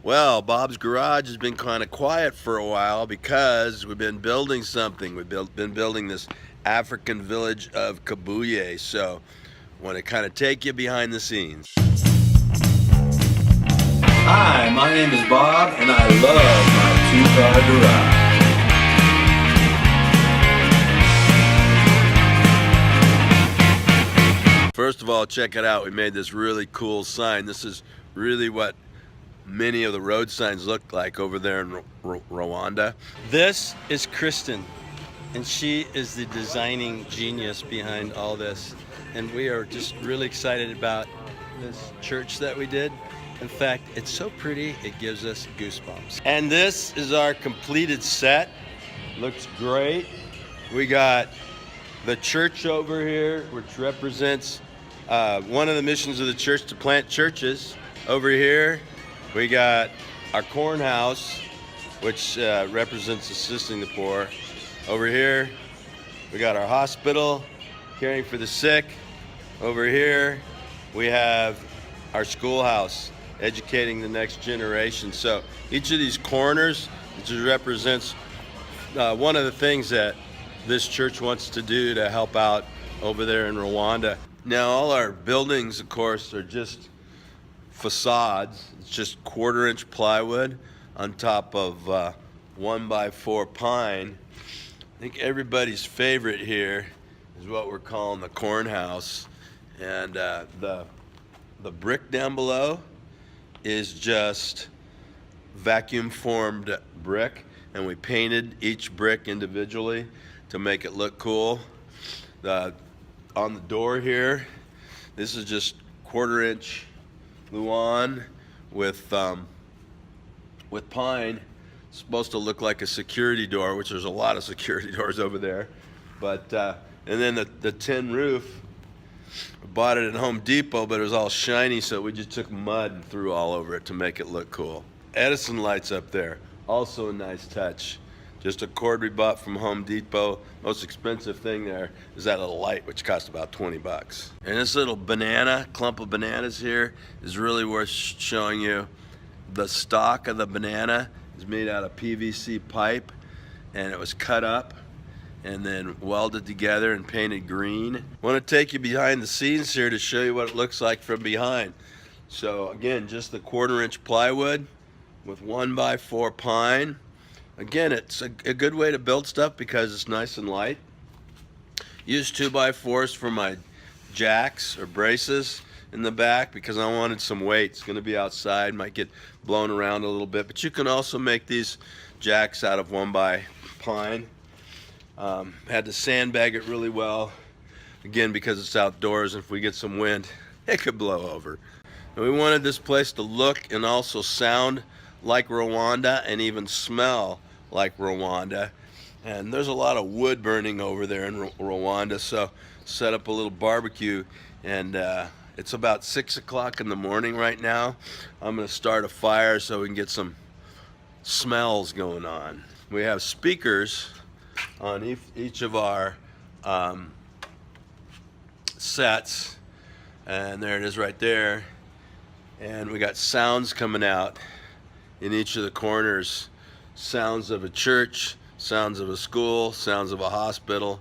Well, Bob's Garage has been kind of quiet for a while because we've been building something. We've been building this African village of Kabuye. So I want to kind of take you behind the scenes. Hi, my name is Bob, and I love my two-car garage. First of all, check it out. We made this really cool sign. This is really what many of the road signs look like over there in Rwanda. This is Kristen, and she is the designing genius behind all this. And we are just really excited about this church that we did. In fact, it's so pretty, it gives us goosebumps. And this is our completed set. Looks great. We got the church over here, which represents one of the missions of the church to plant churches. Over here, we got our corn house, which represents assisting the poor. Over here, we got our hospital, caring for the sick. Over here, we have our schoolhouse, educating the next generation. So each of these corners just represents one of the things that this church wants to do to help out over there in Rwanda. Now, all our buildings, of course, are just facades. It's just 1/4-inch plywood on top of 1x4 pine. I think everybody's favorite here is what we're calling the corn house. And the brick down below is just vacuum formed brick, and we painted each brick individually to make it look cool. On the door here, this is just 1/4-inch Luan with pine. It's supposed to look like a security door, which there's a lot of security doors over there. But and then the tin roof, I bought it at Home Depot, but it was all shiny, so we just took mud and threw all over it to make it look cool. Edison lights up there, also a nice touch. Just a cord we bought from Home Depot. Most expensive thing there is that little light, which cost about 20 bucks. And this little clump of bananas here is really worth showing you. The stalk of the banana is made out of PVC pipe, and it was cut up and then welded together and painted green. I want to take you behind the scenes here to show you what it looks like from behind. So again, just the 1/4-inch plywood with 1x4 pine. Again, it's a good way to build stuff because it's nice and light. Use 2x4s for my jacks or braces in the back because I wanted some weight. It's going to be outside, might get blown around a little bit, but you can also make these jacks out of 1x pine. Had to sandbag it really well, again because it's outdoors, and if we get some wind, it could blow over. And we wanted this place to look and also sound like Rwanda and even smell like Rwanda. And there's a lot of wood burning over there in Rwanda, so set up a little barbecue, and it's about 6 o'clock in the morning right now. I'm going to start a fire so we can get some smells going on. We have speakers on each of our sets, and there it is right there. And we got sounds coming out in each of the corners. Sounds of a church, sounds of a school, sounds of a hospital.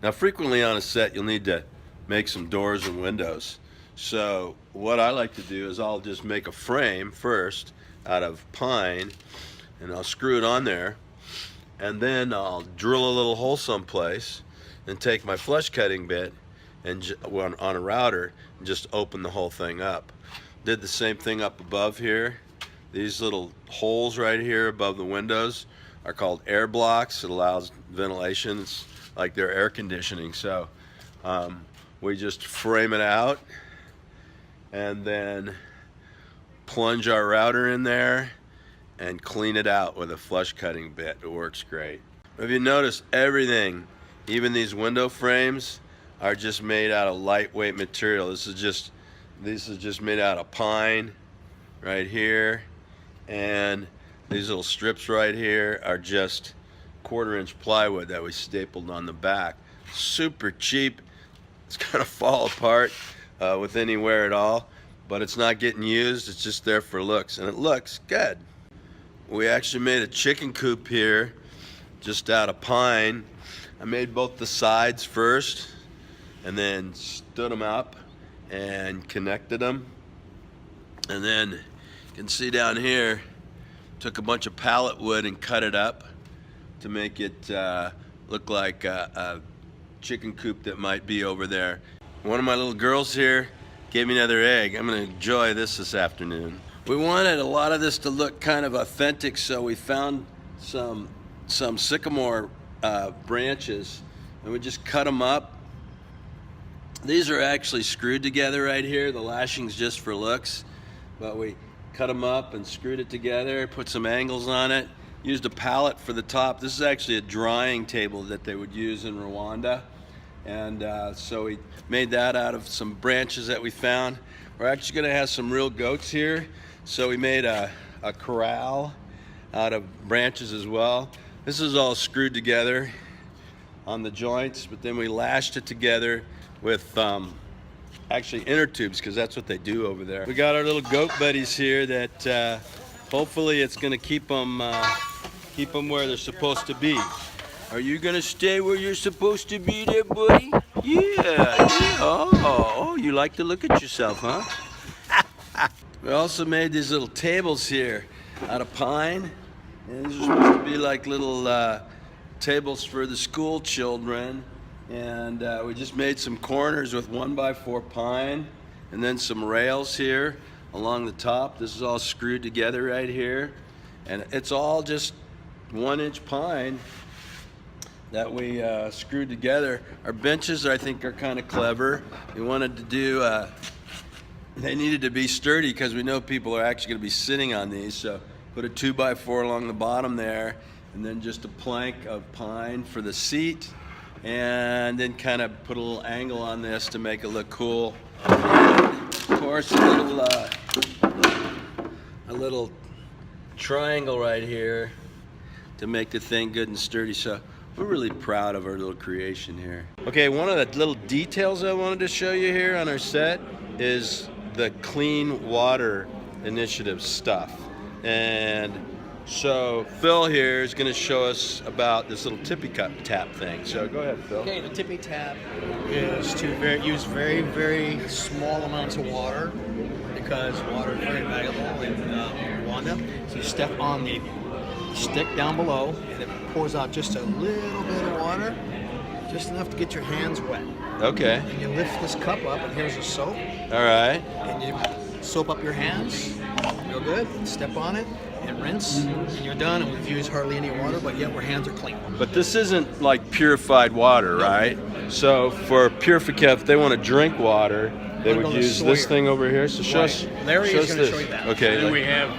Now, frequently on a set, you'll need to make some doors and windows. So what I like to do is I'll just make a frame first out of pine, and I'll screw it on there, and then I'll drill a little hole someplace and take my flush cutting bit and on a router and just open the whole thing up. Did the same thing up above here. These little holes right here above the windows are called air blocks. It allows ventilation. It's like they're air conditioning. So we just frame it out and then plunge our router in there and clean it out with a flush cutting bit. It works great. If you notice, everything, even these window frames, are just made out of lightweight material. This is just made out of pine right here, and these little strips right here are just 1/4-inch plywood that we stapled on the back. Super cheap. It's gonna fall apart with any wear at all, but it's not getting used. It's just there for looks, and it looks good. We actually made a chicken coop here just out of pine. I made both the sides first and then stood them up and connected them. And then you can see down here, took a bunch of pallet wood and cut it up to make it look like a chicken coop that might be over there. One of my little girls here gave me another egg. I'm gonna enjoy this afternoon. We wanted a lot of this to look kind of authentic, so we found some sycamore branches, and we just cut them up. These are actually screwed together right here. The lashing's just for looks, but we cut them up and screwed it together, put some angles on it, used a pallet for the top. This is actually a drying table that they would use in Rwanda, and so we made that out of some branches that we found. We're actually gonna have some real goats here, so we made a corral out of branches as well. This is all screwed together on the joints, but then we lashed it together with actually inner tubes, because that's what they do over there. We got our little goat buddies here that hopefully it's going to keep them where they're supposed to be. Are you going to stay where you're supposed to be there, buddy? Yeah. Oh, you like to look at yourself, huh? We also made these little tables here out of pine, and these are supposed to be like little tables for the school children. And we just made some corners with 1x4 pine, and then some rails here along the top. This is all screwed together right here, and it's all just 1-inch pine that we screwed together. Our benches, I think, are kind of clever. We wanted to do they needed to be sturdy because we know people are actually going to be sitting on these, so put a 2x4 along the bottom there, and then just a plank of pine for the seat, and then kind of put a little angle on this to make it look cool. And of course, a little triangle right here to make the thing good and sturdy. So we're really proud of our little creation here. Okay, one of the little details I wanted to show you here on our set is the clean water initiative stuff. And so Phil here is going to show us about this little tippy cup tap thing. So go ahead, Phil. Okay, the tippy tap is to use very, very small amounts of water, because water is very valuable in Rwanda. So you step on the stick down below, and it pours out just a little bit of water, just enough to get your hands wet. Okay. And you lift this cup up, and here's a soap. All right. And you soap up your hands real good, step on it, and rinse, and you're done. And we've used hardly any water, but yet our hands are clean. But this isn't like purified water, right? So for purification, if they want to drink water, they would use this thing over here. So show us. Larry show is us going to this. show you that. Okay. And then we have,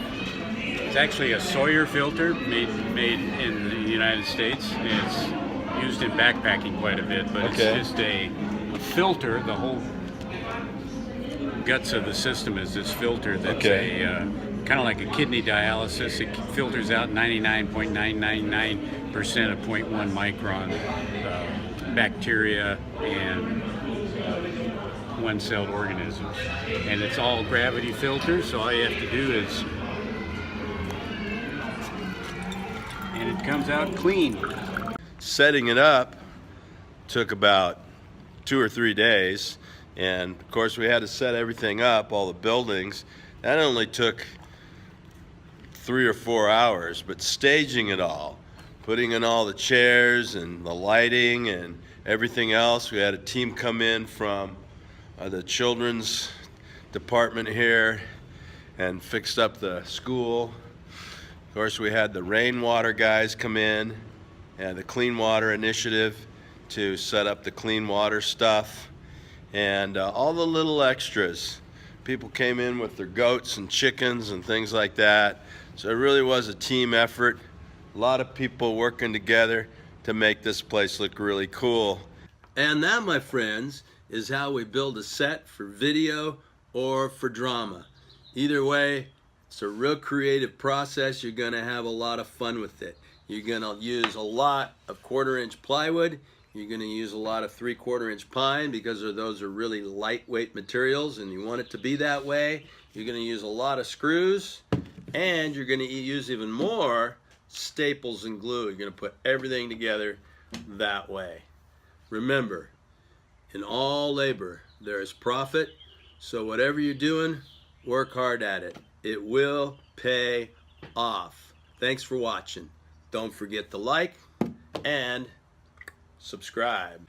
it's actually a Sawyer filter made in the United States. It's used in backpacking quite a bit, but Okay. it's just a filter. The whole guts of the system is this filter that's kind of like a kidney dialysis. It filters out 99.999% of 0.1 micron bacteria and one-celled organisms. And it's all gravity filters, so all you have to do is, and it comes out clean. Setting it up took about 2 or 3 days, and of course we had to set everything up, all the buildings. That only took 3 or 4 hours, but staging it all, putting in all the chairs and the lighting and everything else. We had a team come in from the children's department here and fixed up the school. Of course, we had the rainwater guys come in and the Clean Water Initiative to set up the clean water stuff, and all the little extras. People came in with their goats and chickens and things like that. So it really was a team effort. A lot of people working together to make this place look really cool. And that, my friends, is how we build a set for video or for drama. Either way, it's a real creative process. You're gonna have a lot of fun with it. You're gonna use a lot of 1/4-inch plywood. You're going to use a lot of 3/4 inch pine because those are really lightweight materials and you want it to be that way. You're going to use a lot of screws, and you're going to use even more staples and glue. You're going to put everything together that way. Remember, in all labor there is profit, so whatever you're doing, work hard at it. It will pay off. Thanks for watching. Don't forget to like and subscribe.